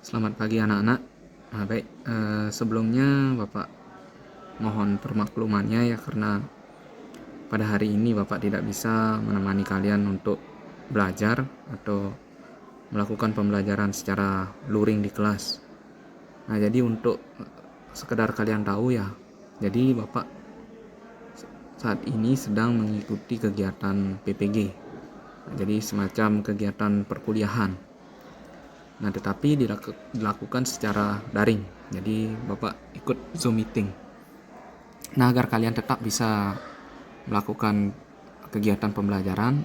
Selamat pagi anak-anak. Sebelumnya Bapak mohon permaklumannya ya, karena pada hari ini Bapak tidak bisa menemani kalian untuk belajar atau melakukan pembelajaran secara luring di kelas. Nah, jadi untuk sekedar kalian tahu ya, jadi Bapak saat ini sedang mengikuti kegiatan PPG. Nah, jadi semacam kegiatan perkuliahan. Nah, tetapi dilakukan secara daring. Jadi Bapak ikut Zoom meeting. Nah, agar kalian tetap bisa melakukan kegiatan pembelajaran,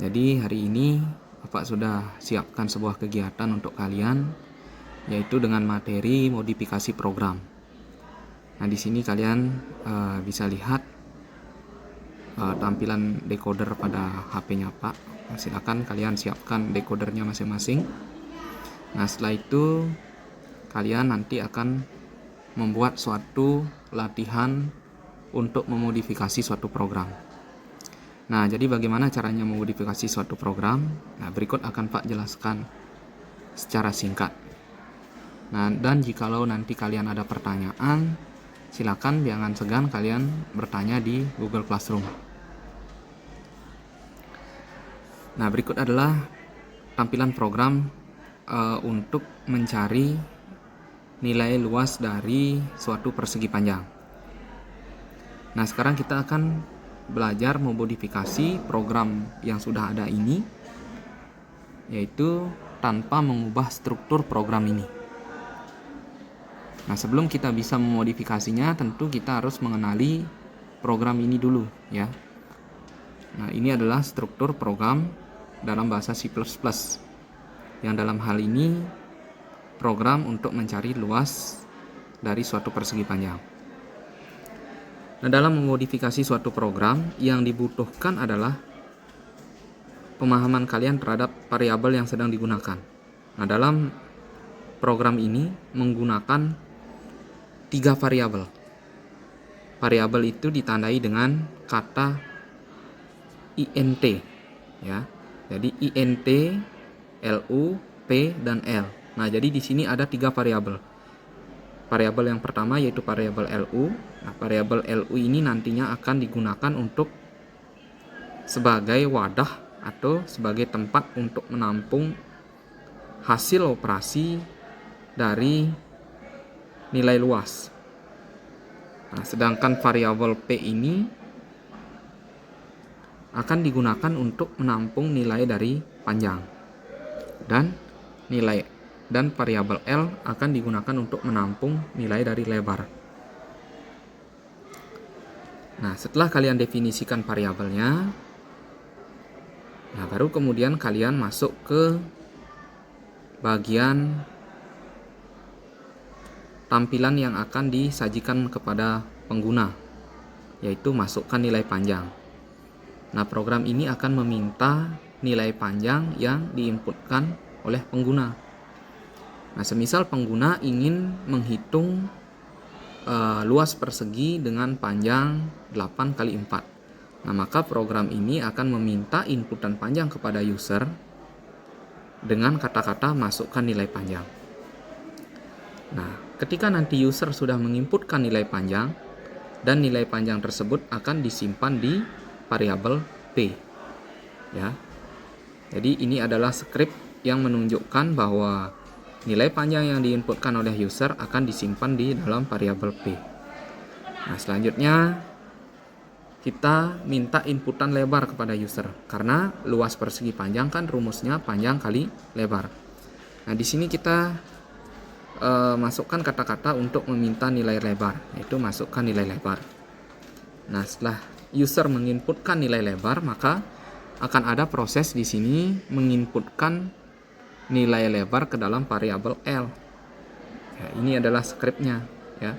jadi hari ini Bapak sudah siapkan sebuah kegiatan untuk kalian, yaitu dengan materi modifikasi program. Nah, di sini kalian bisa lihat tampilan decoder pada HP-nya Pak. Silakan kalian siapkan decodernya masing-masing. Nah, setelah itu kalian nanti akan membuat suatu latihan untuk memodifikasi suatu program. Nah, jadi bagaimana caranya memodifikasi suatu program? Nah, berikut akan Pak jelaskan secara singkat. Nah, dan jikalau nanti kalian ada pertanyaan, silakan jangan segan kalian bertanya di Google Classroom. Nah, berikut adalah tampilan program untuk mencari nilai luas dari suatu persegi panjang. Nah, sekarang kita akan belajar memodifikasi program yang sudah ada ini, yaitu tanpa mengubah struktur program ini. Nah, sebelum kita bisa memodifikasinya, tentu kita harus mengenali program ini dulu ya. Nah, ini adalah struktur program dalam bahasa C++, yang dalam hal ini program untuk mencari luas dari suatu persegi panjang. Nah, dalam memodifikasi suatu program, yang dibutuhkan adalah pemahaman kalian terhadap variabel yang sedang digunakan. Nah, dalam program ini menggunakan 3 variabel. Variabel itu ditandai dengan kata int ya. Jadi int, lu, p, dan l. Nah, jadi di sini ada 3 variabel. Variabel yang pertama yaitu variabel lu. Nah, variabel lu ini nantinya akan digunakan untuk sebagai wadah atau sebagai tempat untuk menampung hasil operasi dari nilai luas. Nah, sedangkan variabel p ini akan digunakan untuk menampung nilai dari panjang, dan variabel L akan digunakan untuk menampung nilai dari lebar. Nah, setelah kalian definisikan variabelnya, nah baru kemudian kalian masuk ke bagian tampilan yang akan disajikan kepada pengguna, yaitu masukkan nilai panjang. Nah, program ini akan meminta nilai panjang yang diinputkan oleh pengguna. Nah, semisal pengguna ingin menghitung luas persegi dengan panjang 8 kali 4. Nah, maka program ini akan meminta inputan panjang kepada user dengan kata-kata masukkan nilai panjang. Nah, ketika nanti user sudah menginputkan nilai panjang, dan nilai panjang tersebut akan disimpan di variabel p ya. Jadi ini adalah skrip yang menunjukkan bahwa nilai panjang yang diinputkan oleh user akan disimpan di dalam variabel p. Nah, selanjutnya kita minta inputan lebar kepada user, karena luas persegi panjang kan rumusnya panjang kali lebar. Nah, di sini kita masukkan kata-kata untuk meminta nilai lebar, yaitu masukkan nilai lebar. Nah, setelah user menginputkan nilai lebar, maka akan ada proses di sini menginputkan nilai lebar ke dalam variabel L. Ya, ini adalah skripnya ya.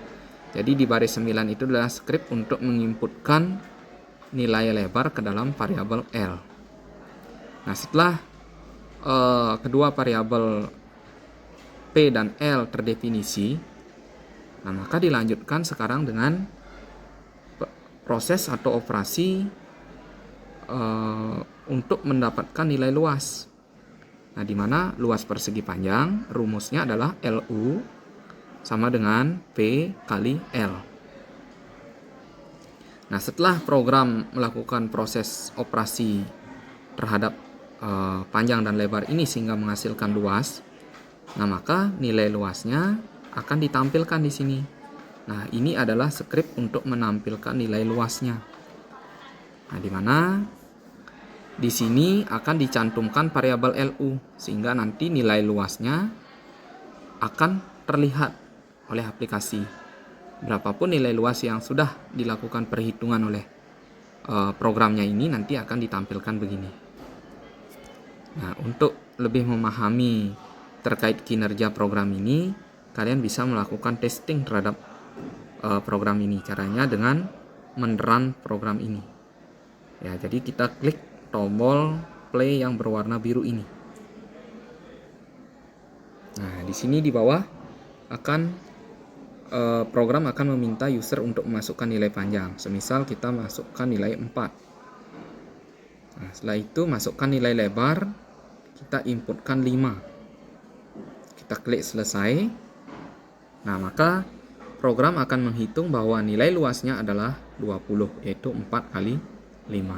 Jadi di baris 9 itu adalah skrip untuk menginputkan nilai lebar ke dalam variabel L. Nah, setelah kedua variabel P dan L terdefinisi, nah maka dilanjutkan sekarang dengan proses atau operasi untuk mendapatkan nilai luas. Nah, di mana luas persegi panjang rumusnya adalah LU sama dengan P kali L. Nah, setelah program melakukan proses operasi terhadap panjang dan lebar ini sehingga menghasilkan luas, nah maka nilai luasnya akan ditampilkan di sini. Nah, ini adalah skrip untuk menampilkan nilai luasnya. Nah, di mana di sini akan dicantumkan variabel LU sehingga nanti nilai luasnya akan terlihat oleh aplikasi. Berapapun nilai luas yang sudah dilakukan perhitungan oleh programnya ini nanti akan ditampilkan begini. Nah, untuk lebih memahami terkait kinerja program ini, kalian bisa melakukan testing terhadap program ini. Caranya dengan men-run program ini. Ya, jadi kita klik tombol play yang berwarna biru ini. Nah, di sini di bawah akan program akan meminta user untuk memasukkan nilai panjang. Semisal kita masukkan nilai 4. Nah, setelah itu masukkan nilai lebar, kita inputkan 5. Kita klik selesai. Nah, maka program akan menghitung bahwa nilai luasnya adalah 20, yaitu 4 kali 5.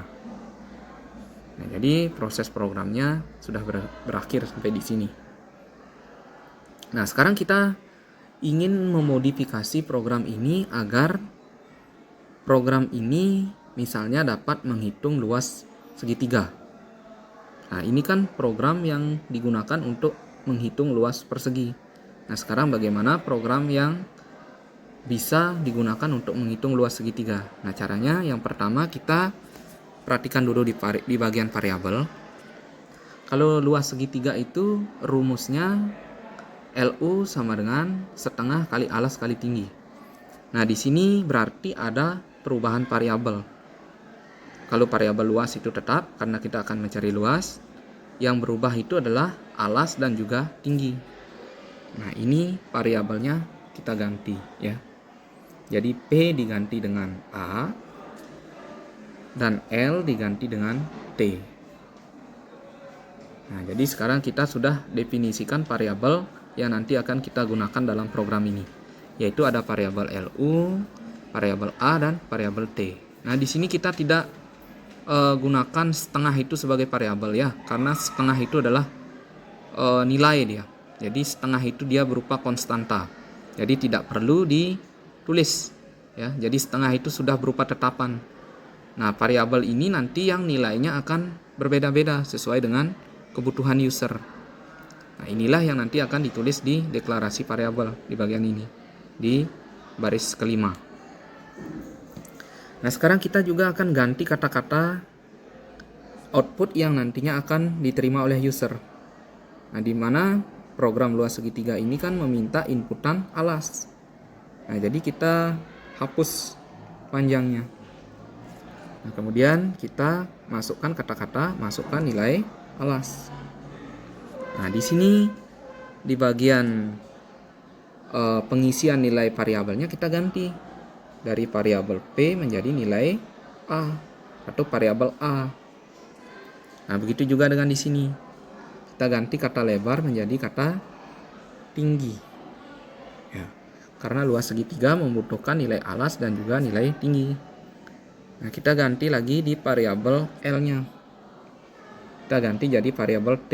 Nah, jadi proses programnya sudah berakhir sampai di sini. Nah, sekarang kita ingin memodifikasi program ini agar program ini misalnya dapat menghitung luas segitiga. Nah, ini kan program yang digunakan untuk menghitung luas persegi. Nah, sekarang bagaimana program yang bisa digunakan untuk menghitung luas segitiga? Nah, caranya yang pertama kita perhatikan dulu di bagian variabel. Kalau luas segitiga itu rumusnya LU sama dengan setengah kali alas kali tinggi. Nah, di sini berarti ada perubahan variabel. Kalau variabel luas itu tetap karena kita akan mencari luas, yang berubah itu adalah alas dan juga tinggi. Nah, ini variabelnya kita ganti ya. Jadi P diganti dengan A dan L diganti dengan T. Nah, jadi sekarang kita sudah definisikan variabel yang nanti akan kita gunakan dalam program ini, yaitu ada variabel LU, variabel A, dan variabel T. Nah, di sini kita tidak gunakan setengah itu sebagai variabel ya, karena setengah itu adalah nilai dia. Jadi setengah itu dia berupa konstanta. Jadi tidak perlu ditulis ya. Jadi setengah itu sudah berupa tetapan. Nah, variabel ini nanti yang nilainya akan berbeda-beda sesuai dengan kebutuhan user. Nah, inilah yang nanti akan ditulis di deklarasi variabel di bagian ini, di baris kelima. Nah, sekarang kita juga akan ganti kata-kata output yang nantinya akan diterima oleh user. Nah, di mana program luas segitiga ini kan meminta inputan alas. Nah, jadi kita hapus panjangnya. Nah, kemudian kita masukkan kata-kata, masukkan nilai alas. Nah, di sini di bagian pengisian nilai variabelnya kita ganti dari variabel P menjadi nilai A atau variabel A. Nah, begitu juga dengan di sini. Kita ganti kata lebar menjadi kata tinggi. Ya, karena luas segitiga membutuhkan nilai alas dan juga nilai tinggi. Nah, kita ganti lagi di variabel L-nya. Kita ganti jadi variabel T.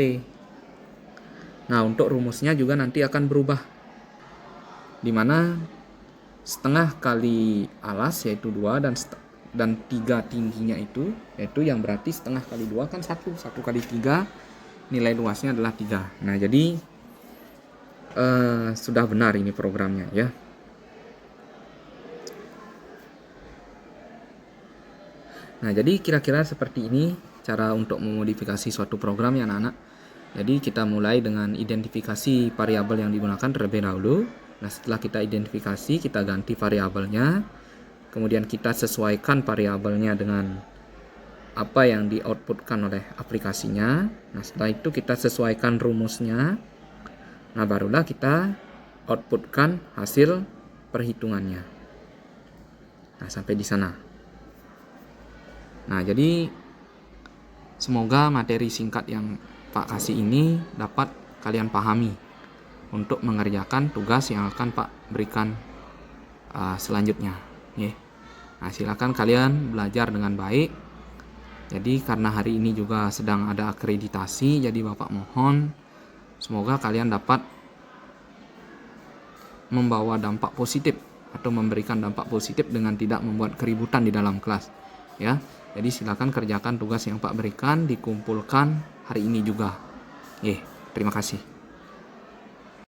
Nah, untuk rumusnya juga nanti akan berubah. Di mana setengah kali alas yaitu 2 dan 3 tingginya itu yaitu yang berarti setengah kali 2 kan 1 kali 3 nilai luasnya adalah 3. Nah, jadi sudah benar ini programnya ya. Nah, jadi kira-kira seperti ini cara untuk memodifikasi suatu program ya anak-anak. Jadi kita mulai dengan identifikasi variabel yang digunakan terlebih dahulu. Nah, setelah kita identifikasi, kita ganti variabelnya. Kemudian kita sesuaikan variabelnya dengan apa yang di-outputkan oleh aplikasinya. Nah, setelah itu kita sesuaikan rumusnya. Nah, barulah kita outputkan hasil perhitungannya. Nah, sampai di sana. Nah, jadi semoga materi singkat yang Pak kasih ini dapat kalian pahami untuk mengerjakan tugas yang akan Pak berikan selanjutnya. Nah, silakan kalian belajar dengan baik. Jadi karena hari ini juga sedang ada akreditasi, jadi Bapak mohon semoga kalian dapat membawa dampak positif atau memberikan dampak positif dengan tidak membuat keributan di dalam kelas, ya. Jadi silakan kerjakan tugas yang Pak berikan, dikumpulkan hari ini juga. Terima kasih.